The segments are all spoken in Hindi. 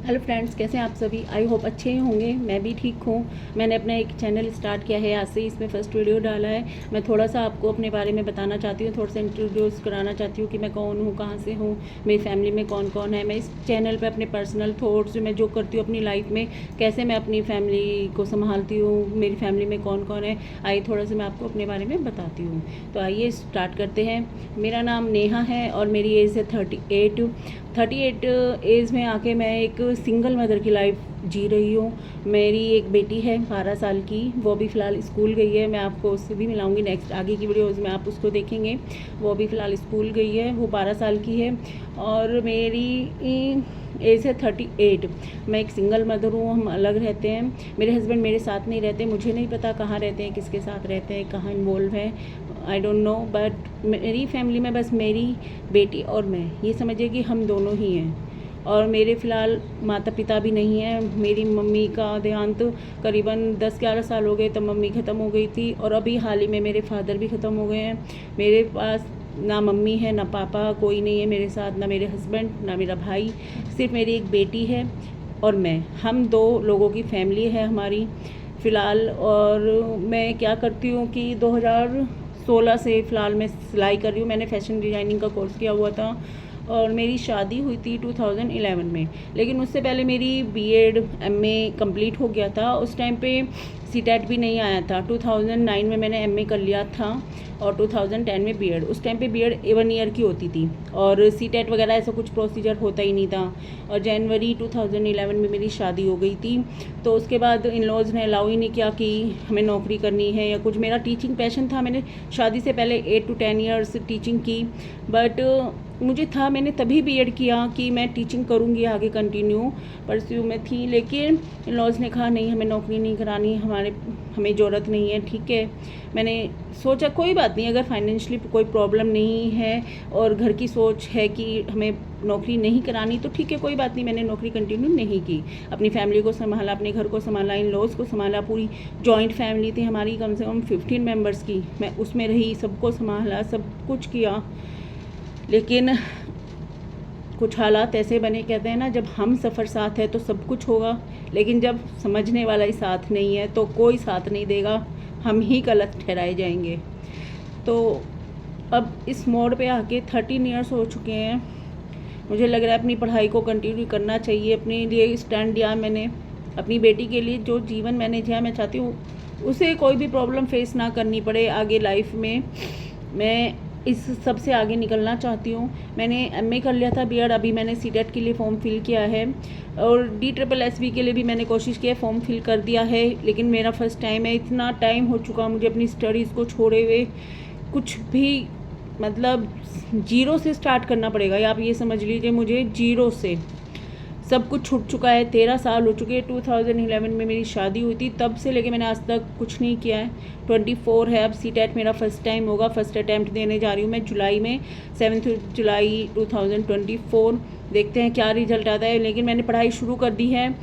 हेलो फ्रेंड्स, कैसे हैं आप सभी। आई होप अच्छे ही होंगे। मैं भी ठीक हूँ। मैंने अपना एक चैनल स्टार्ट किया है आज से, इसमें फ़र्स्ट वीडियो डाला है। मैं थोड़ा सा आपको अपने बारे में बताना चाहती हूँ, थोड़ा सा इंट्रोड्यूस कराना चाहती हूँ कि मैं कौन हूँ, कहाँ से हूँ, मेरी फैमिली में कौन कौन है। मैं इस चैनल पर अपने पर्सनल थॉट्स जो मैं जो करती हूँ अपनी लाइफ में, कैसे मैं अपनी फैमिली को संभालती हूँ, मेरी फैमिली में कौन कौन है, आइए थोड़ा सा मैं आपको अपने बारे में बताती हूँ। तो आइए स्टार्ट करते हैं। मेरा नाम नेहा है और मेरी एज है 38 एज में आके मैं एक सिंगल मदर की लाइफ जी रही हूँ। मेरी एक बेटी है 12 साल की, वो भी फ़िलहाल स्कूल गई है। मैं आपको उससे भी मिलाऊंगी नेक्स्ट आगे की वीडियोज़ में, आप उसको देखेंगे। वो भी फ़िलहाल स्कूल गई है, वो 12 साल की है। और मेरी एज है 38। मैं एक सिंगल मदर हूँ, हम अलग रहते हैं। मेरे हस्बैंड मेरे साथ नहीं रहते, मुझे नहीं पता कहाँ रहते हैं, किसके साथ रहते हैं, कहाँ इन्वॉल्व हैं, आई डोंट नो। बट मेरी फैमिली में बस मेरी बेटी और मैं, ये समझिए कि हम दोनों ही हैं। और मेरे फ़िलहाल माता पिता भी नहीं हैं। मेरी मम्मी का देहांत करीबन 10-11 साल हो गए, तब मम्मी ख़त्म हो गई थी। और अभी हाल ही में मेरे फादर भी ख़त्म हो गए हैं। मेरे पास ना मम्मी है, ना पापा, कोई नहीं है मेरे साथ, ना मेरे हस्बैंड, ना मेरा भाई। सिर्फ मेरी एक बेटी है और मैं, हम 2 लोगों की फैमिली है हमारी फ़िलहाल। और मैं क्या करती हूँ कि 2016 से फ़िलहाल मैं सिलाई कर रही हूँ। मैंने फ़ैशन डिज़ाइनिंग का कोर्स किया हुआ था और मेरी शादी हुई थी 2011 में। लेकिन उससे पहले मेरी बीएड एमए कंप्लीट हो गया था। उस टाइम पे सीटेट भी नहीं आया था। 2009 में मैंने एमए कर लिया था और 2010 में बीएड। उस टाइम पे बीएड 1 ईयर की होती थी और सीटेट वगैरह ऐसा कुछ प्रोसीजर होता ही नहीं था। और जनवरी 2011 में मेरी शादी हो गई थी। तो उसके बाद इन लॉज ने अलाउ ही नहीं किया कि हमें नौकरी करनी है या कुछ। मेरा टीचिंग पैशन था, मैंने शादी से पहले 8 to 10 ईयर्स टीचिंग की। बट मुझे था, मैंने तभी बीएड किया कि मैं टीचिंग करूँगी आगे, कंटिन्यू परस्यू में थी। लेकिन इन लॉज ने कहा नहीं, हमें नौकरी नहीं करानी, हमें ज़रूरत नहीं है। ठीक है, मैंने सोचा कोई बात नहीं, अगर फाइनेंशियली कोई प्रॉब्लम नहीं है और घर की सोच है कि हमें नौकरी नहीं करानी तो ठीक है, कोई बात नहीं। मैंने नौकरी कंटिन्यू नहीं की, अपनी फैमिली को संभाला, अपने घर को संभाला, इन लॉज को संभाला। पूरी जॉइंट फैमिली थी हमारी, कम से कम 15 मेम्बर्स की, मैं उसमें रही, सबको संभाला, सब कुछ किया। लेकिन कुछ हालात ऐसे बने, कहते हैं ना, जब हम सफ़र साथ है तो सब कुछ होगा, लेकिन जब समझने वाला ही साथ नहीं है तो कोई साथ नहीं देगा, हम ही गलत ठहराए जाएंगे। तो अब इस मोड़ पे आके 13 ईयर्स हो चुके हैं। मुझे लग रहा है अपनी पढ़ाई को कंटिन्यू करना चाहिए। अपने लिए स्टैंड लिया मैंने, अपनी बेटी के लिए। जो जीवन मैंने जिया, मैं चाहती हूँ उसे कोई भी प्रॉब्लम फेस ना करनी पड़े आगे लाइफ में। मैं इस सब से आगे निकलना चाहती हूँ। मैंने एमए कर लिया था, बीएड अभी मैंने सीटेट के लिए फॉर्म फिल किया है और DSSB के लिए भी मैंने कोशिश की है, फॉर्म फिल कर दिया है। लेकिन मेरा फर्स्ट टाइम है, इतना टाइम हो चुका मुझे अपनी स्टडीज़ को छोड़े हुए। कुछ भी मतलब जीरो से स्टार्ट करना पड़ेगा, या आप ये समझ लीजिए मुझे जीरो से सब कुछ छूट चुका है। 13 साल हो चुके हैं। 2011 में मेरी शादी हुई थी, तब से लेके मैंने आज तक कुछ नहीं किया है। 24 है, अब सीटेट मेरा फर्स्ट टाइम होगा, फर्स्ट अटैम्प्ट देने जा रही हूँ मैं जुलाई में, 7 जुलाई 2024। देखते हैं क्या रिजल्ट आता है। लेकिन मैंने पढ़ाई शुरू कर दी है।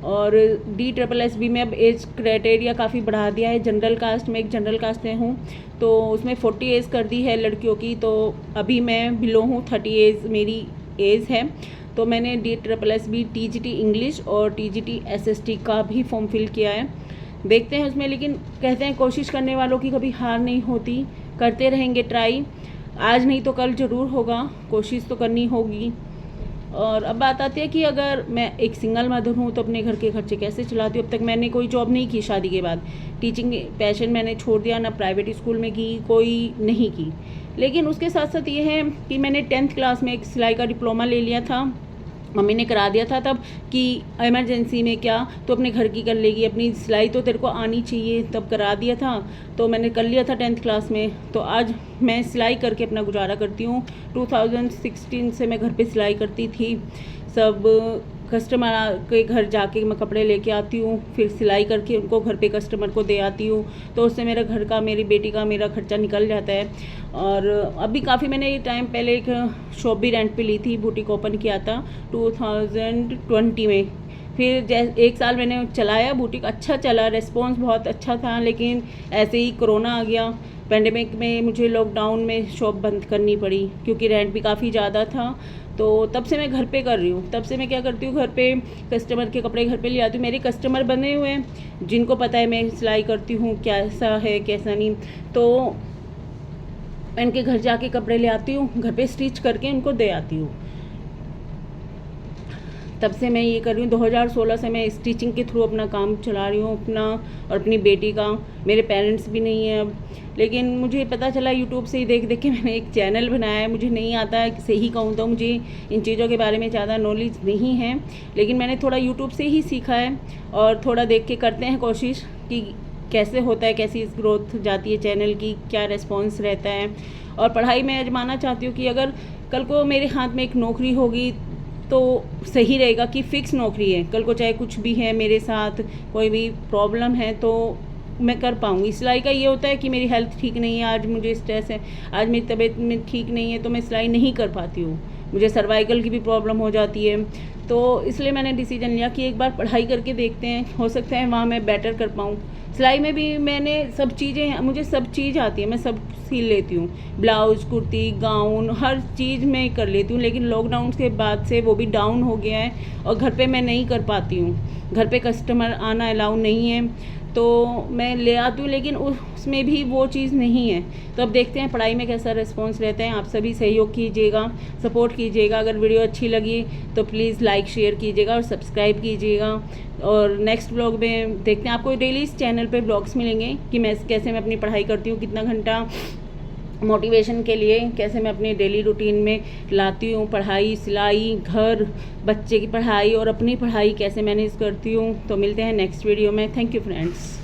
और DSSB में अब एज क्राइटेरिया काफ़ी बढ़ा दिया है। जनरल कास्ट में, एक जनरल कास्ट में हूँ तो उसमें 40 एज कर दी है लड़कियों की। तो अभी मैं बिलो हूँ, 30 एज मेरी एज है। तो मैंने DSSB TGT इंग्लिश और TGT SST का भी फॉर्म फिल किया है। देखते हैं उसमें, लेकिन कहते हैं कोशिश करने वालों की कभी हार नहीं होती, करते रहेंगे ट्राई। आज नहीं तो कल ज़रूर होगा, कोशिश तो करनी होगी। और अब बात आती है कि अगर मैं एक सिंगल मदर हूँ तो अपने घर के खर्चे कैसे चलाती हूँ। अब तक मैंने कोई जॉब नहीं की शादी के बाद, टीचिंग पैशन मैंने छोड़ दिया, ना प्राइवेट स्कूल में की, कोई नहीं की। लेकिन उसके साथ साथ ये है कि मैंने 10th क्लास में एक सिलाई का डिप्लोमा ले लिया था, मम्मी ने करा दिया था तब कि इमरजेंसी में क्या तो अपने घर की कर लेगी, अपनी सिलाई तो तेरे को आनी चाहिए, तब करा दिया था। तो मैंने कर लिया था 10th क्लास में। तो आज मैं सिलाई करके अपना गुजारा करती हूँ। 2016 से मैं घर पे सिलाई करती थी। सब कस्टमर के घर जाके मैं कपड़े लेके आती हूँ, फिर सिलाई करके उनको घर पे कस्टमर को दे आती हूँ। तो उससे मेरा घर का, मेरी बेटी का, मेरा खर्चा निकल जाता है। और अभी काफ़ी मैंने टाइम पहले एक शॉप भी रेंट पे ली थी, बुटीक ओपन किया था 2020 में। फिर 1 साल मैंने चलाया बुटीक, अच्छा चला, रिस्पॉन्स बहुत अच्छा था। लेकिन ऐसे ही कोरोना आ गया, पेंडेमिक में मुझे लॉकडाउन में शॉप बंद करनी पड़ी क्योंकि रेंट भी काफ़ी ज़्यादा था। तो तब से मैं घर पे कर रही हूँ। तब से मैं क्या करती हूँ, घर पे कस्टमर के कपड़े घर पे ले आती हूँ। मेरे कस्टमर बने हुए हैं जिनको पता है मैं सिलाई करती हूँ, कैसा है कैसा नहीं, तो मैं इनके घर जाके कपड़े ले आती हूँ, घर पे स्टिच करके इनको दे आती हूँ। तब से मैं ये कर रही हूँ। 2016 से मैं स्टिचिंग के थ्रू अपना काम चला रही हूँ, अपना और अपनी बेटी का। मेरे पेरेंट्स भी नहीं हैं अब, लेकिन मुझे पता चला यूट्यूब से ही देख देख के मैंने एक चैनल बनाया है। मुझे नहीं आता, सही कहूँ तो मुझे इन चीज़ों के बारे में ज़्यादा नॉलेज नहीं है, लेकिन मैंने थोड़ा यूट्यूब से ही सीखा है और थोड़ा देख के करते हैं कोशिश कि कैसे होता है, कैसी ग्रोथ जाती है चैनल की, क्या रिस्पॉन्स रहता है। और पढ़ाई में आजमाना चाहती हूँ कि अगर कल को मेरे हाथ में एक नौकरी होगी तो सही रहेगा कि फ़िक्स नौकरी है, कल को चाहे कुछ भी है मेरे साथ, कोई भी प्रॉब्लम है तो मैं कर पाऊँगी। सिलाई का ये होता है कि मेरी हेल्थ ठीक नहीं है, आज मुझे स्ट्रेस है, आज मेरी तबीयत में ठीक नहीं है, तो मैं सिलाई नहीं कर पाती हूँ। मुझे सर्वाइकल की भी प्रॉब्लम हो जाती है, तो इसलिए मैंने डिसीजन लिया कि एक बार पढ़ाई करके देखते हैं, हो सकता है वहाँ मैं बेटर कर पाऊँ। सिलाई में भी मैंने सब चीज़ें, मुझे सब चीज़ आती है, मैं सब सिल लेती हूँ, ब्लाउज़, कुर्ती, गाउन, हर चीज़ मैं कर लेती हूँ। लेकिन लॉकडाउन के बाद से वो भी डाउन हो गया है और घर पे मैं नहीं कर पाती हूँ, घर पे कस्टमर आना अलाउ नहीं है, तो मैं ले आती हूँ, लेकिन उसमें भी वो चीज़ नहीं है। तो अब देखते हैं पढ़ाई में कैसा रिस्पॉन्स रहता है। आप सभी सहयोग कीजिएगा, सपोर्ट कीजिएगा। अगर वीडियो अच्छी लगी तो प्लीज़ लाइक शेयर कीजिएगा और सब्सक्राइब कीजिएगा। और नेक्स्ट ब्लॉग में देखते हैं, आपको डेली इस चैनल पे ब्लॉग्स मिलेंगे कि मैं कैसे मैं अपनी पढ़ाई करती हूँ, कितना घंटा मोटिवेशन के लिए कैसे मैं अपनी डेली रूटीन में लाती हूँ, पढ़ाई, सिलाई, घर, बच्चे की पढ़ाई और अपनी पढ़ाई कैसे मैनेज करती हूँ। तो मिलते हैं नेक्स्ट वीडियो में। Thank you friends.